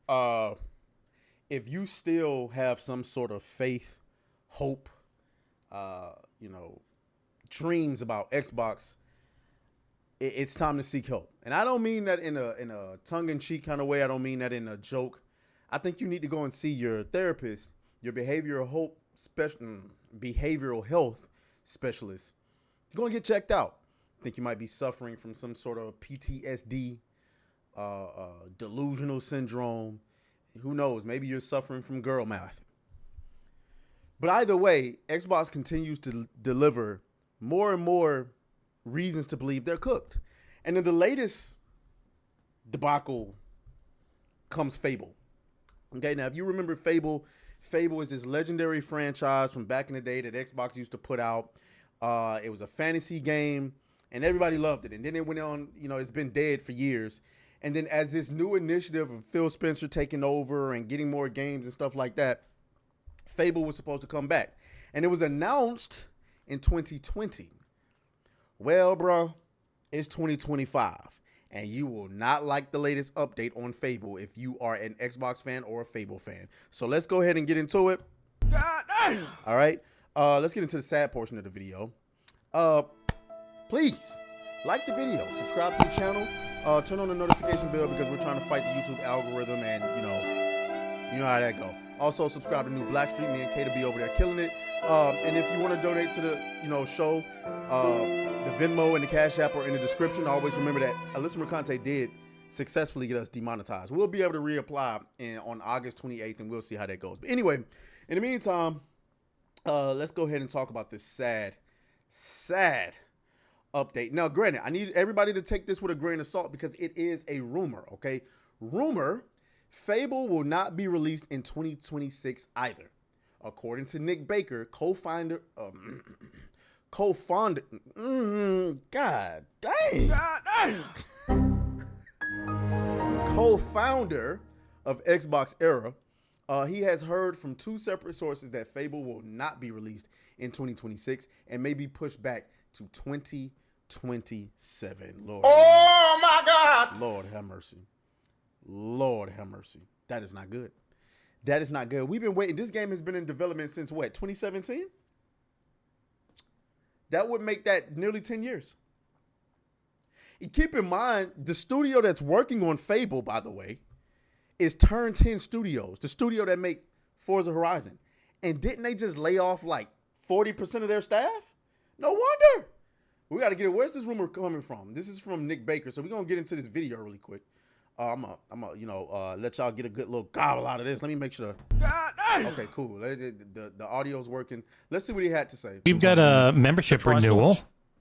uh, if you still have some sort of faith, hope, you know, dreams about Xbox, it's time to seek help. And I don't mean that in a tongue-in-cheek kind of way. I don't mean that in a joke. I think you need to go and see your therapist, your behavioral health specialist. Go and get checked out. I think you might be suffering from some sort of PTSD, delusional syndrome. Who knows? Maybe you're suffering from girl math. But either way, Xbox continues to deliver more and more reasons to believe they're cooked. And in the latest debacle comes Fable. Okay, now if you remember Fable is this legendary franchise from back in the day that Xbox used to put out. It was a fantasy game, and everybody loved it. And then it went on, you know, it's been dead for years. And then as this new initiative of Phil Spencer taking over and getting more games and stuff like that, Fable was supposed to come back. And it was announced in 2020. Well, bro, it's 2025. And you will not like the latest update on Fable if you are an Xbox fan or a Fable fan. So let's go ahead and get into it. God damn. All right. Let's get into the sad portion of the video. Please like the video, subscribe to the channel, turn on the notification bell because we're trying to fight the YouTube algorithm, and you know how that go. Also, subscribe to New Blackstreet. Me and Kate will be over there killing it. And if you want to donate to the show, the Venmo and the Cash App are in the description. Always remember that Alyssa Mercante did successfully get us demonetized. We'll be able to reapply on August 28th, and we'll see how that goes. But anyway, in the meantime, let's go ahead and talk about this sad update. Now, granted, I need everybody to take this with a grain of salt because it is a rumor, okay? Rumor, Fable will not be released in 2026 either. According to Nick Baker, co-founder, God dang. Co-founder of Xbox Era, he has heard from two separate sources that Fable will not be released in 2026 and may be pushed back to 2027. Lord, oh my God! Lord have mercy. Lord have mercy. That is not good. That is not good. We've been waiting. This game has been in development since what? 2017? That would make that nearly 10 years. And keep in mind, the studio that's working on Fable, by the way, is Turn 10 Studios, the studio that make Forza Horizon. And didn't they just lay off like 40% of their staff? No wonder. We got to get it. Where's this rumor coming from? This is from Nick Baker. So we're going to get into this video really quick. I'm gonna let y'all get a good little gobble out of this. Let me make sure. Okay, cool. The audio's working. Let's see what he had to say. We've got a membership renewal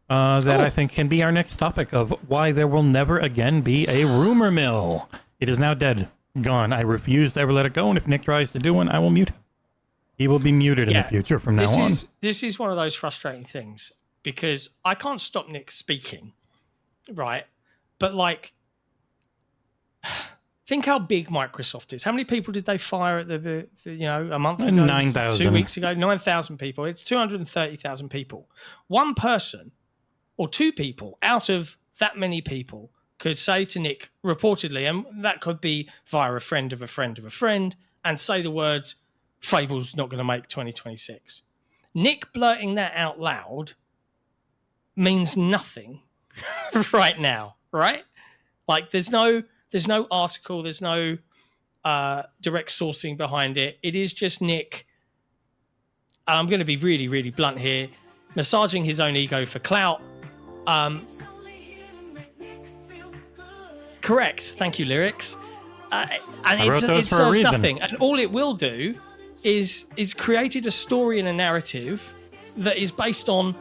that I think can be our next topic of why there will never again be a rumor mill. It is now dead, gone. I refuse to ever let it go, and if Nick tries to do one, I will mute him. He will be muted in the future from now on. This is one of those frustrating things because I can't stop Nick speaking, right? But like, think how big Microsoft is. How many people did they fire at the a month ago? 9,000. 2 weeks ago? 9,000 people. It's 230,000 people. One person or two people out of that many people could say to Nick, reportedly, and that could be via a friend of a friend of a friend, and say the words, Fable's not going to make 2026. Nick blurting that out loud means nothing right now, right? Like there's no article, there's no direct sourcing behind it. It is just Nick, and I'm going to be really, really blunt here, massaging his own ego for clout. Correct. Thank you, lyrics. And it serves nothing. And all it will do is created a story and a narrative that is based on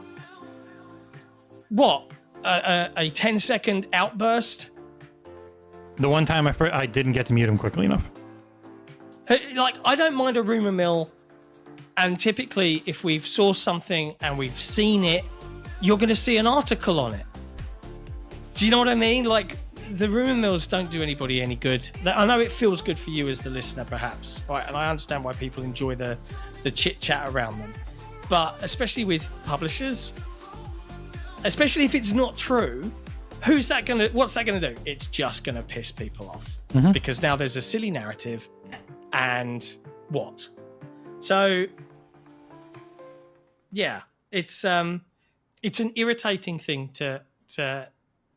what? A 10-second outburst? The one time I didn't get to mute him quickly enough. Like, I don't mind a rumor mill, and typically if we've sourced something and we've seen it, you're going to see an article on it. Do you know what I mean? Like, the rumor mills don't do anybody any good. I know it feels good for you as the listener, perhaps, right? And I understand why people enjoy the chit-chat around them. But especially with publishers, especially if it's not true, what's that gonna do? It's just gonna piss people off because now there's a silly narrative, and what? So yeah, it's an irritating thing to do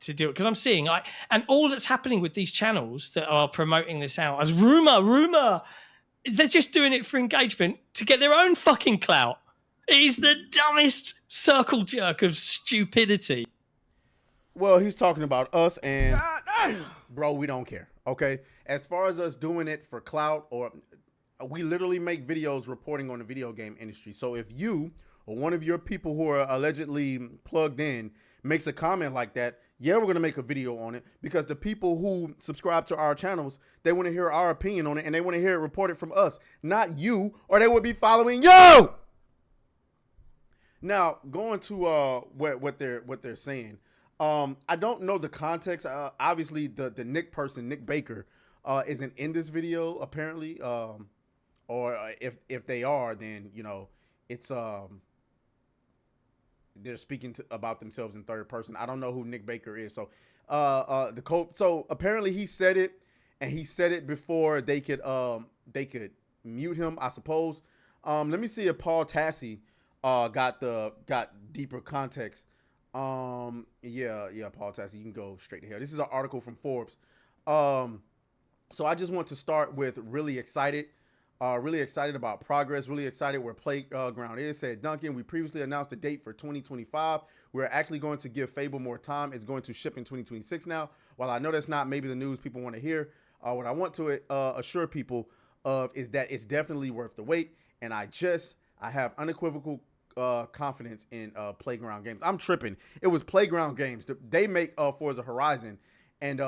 it, because I'm seeing and all that's happening with these channels that are promoting this out as rumor, they're just doing it for engagement to get their own fucking clout. It is the dumbest circle jerk of stupidity. Well, he's talking about us, and bro, we don't care. Okay, as far as us doing it for clout, or we literally make videos reporting on the video game industry. So if you or one of your people who are allegedly plugged in makes a comment like that, yeah, we're gonna make a video on it, because the people who subscribe to our channels, they want to hear our opinion on it, and they want to hear it reported from us, not you, or they would be following you. Now, going to what they're saying. I don't know the context. Obviously, the Nick person, Nick Baker, isn't in this video apparently. Or if they are, then it's they're speaking about themselves in third person. I don't know who Nick Baker is. So so apparently he said it, and he said it before they could mute him, I suppose. Let me see if Paul Tassi got deeper context. Yeah, Paul Tassi, you can go straight to hell. This is an article from Forbes. So I just want to start with really excited about progress, really excited where Playground is. Said Duncan, we previously announced a date for 2025. We're actually going to give Fable more time. It's going to ship in 2026 now. While I know that's not maybe the news people want to hear, what I want to assure people of is that it's definitely worth the wait. And I have unequivocal confidence in Playground Games. I'm tripping. It was Playground Games. They make Forza Horizon, and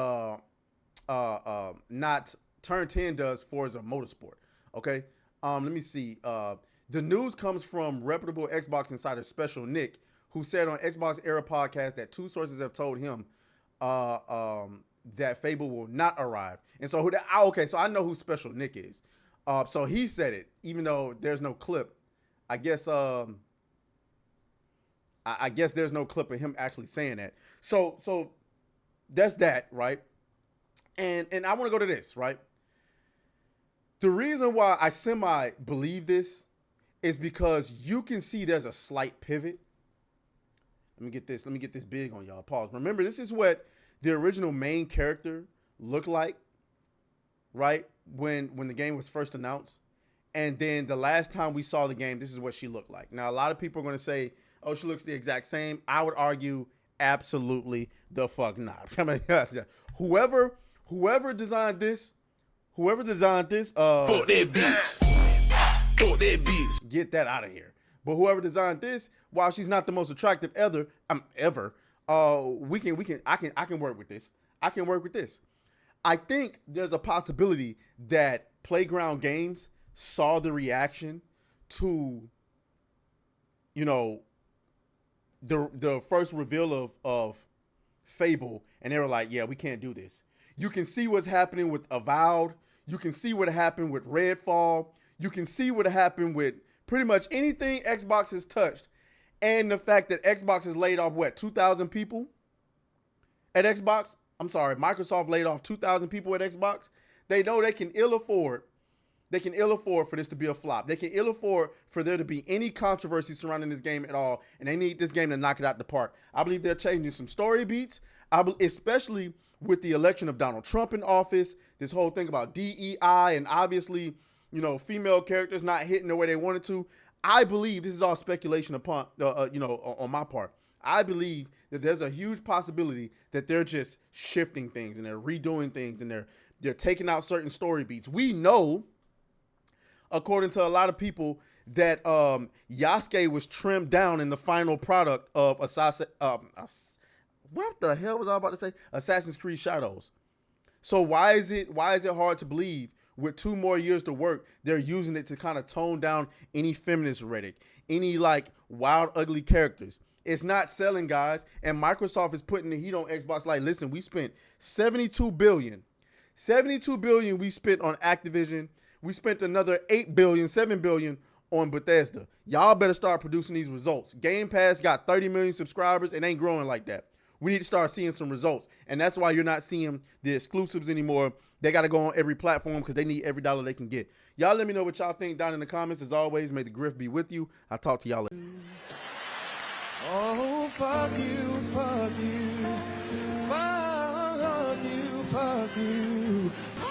not Turn 10 does Forza Motorsport. Okay. Let me see. The news comes from reputable Xbox insider Special Nick, who said on Xbox Era podcast that two sources have told him that Fable will not arrive. And so so I know who Special Nick is. So he said it, even though there's no clip. I guess there's no clip of him actually saying that. So that's that, right? And I want to go to this, right? The reason why I semi believe this is because you can see there's a slight pivot. Let me get this big on y'all. Pause. Remember, this is what the original main character looked like, right? When the game was first announced. And then the last time we saw the game, this is what she looked like. Now, a lot of people are going to say, oh, she looks the exact same. I would argue absolutely the fuck not. I mean, whoever designed this, fuck that bitch. Get that out of here. But whoever designed this, while she's not the most attractive ever, I can work with this. I think there's a possibility that Playground Games saw the reaction to, the first reveal of Fable, and they were like, yeah, we can't do this. You can see what's happening with Avowed. You can see what happened with Redfall. You can see what happened with pretty much anything Xbox has touched. And the fact that Xbox has laid off, 2,000 people at Xbox? I'm sorry, Microsoft laid off 2,000 people at Xbox. They know they can ill afford for this to be a flop. They can ill afford for there to be any controversy surrounding this game at all, and they need this game to knock it out the park. I believe they're changing some story beats, especially with the election of Donald Trump in office, this whole thing about DEI, and obviously, female characters not hitting the way they wanted to. I believe this is all speculation upon, on my part. I believe that there's a huge possibility that they're just shifting things and they're redoing things and they're taking out certain story beats. We know, according to a lot of people, that Yasuke was trimmed down in the final product of what the hell was I about to say? Assassin's Creed Shadows. So why is it hard to believe with 2 more years to work, they're using it to kind of tone down any feminist rhetoric, any wild, ugly characters? It's not selling, guys. And Microsoft is putting the heat on Xbox. Like, listen, we spent $72 billion. $72 billion we spent on Activision. We spent another $8 billion, $7 billion on Bethesda. Y'all better start producing these results. Game Pass got 30 million subscribers and ain't growing like that. We need to start seeing some results. And that's why you're not seeing the exclusives anymore. They got to go on every platform because they need every dollar they can get. Y'all let me know what y'all think down in the comments. As always, may the grift be with you. I'll talk to y'all later. Oh, fuck you, fuck you, fuck you, fuck you.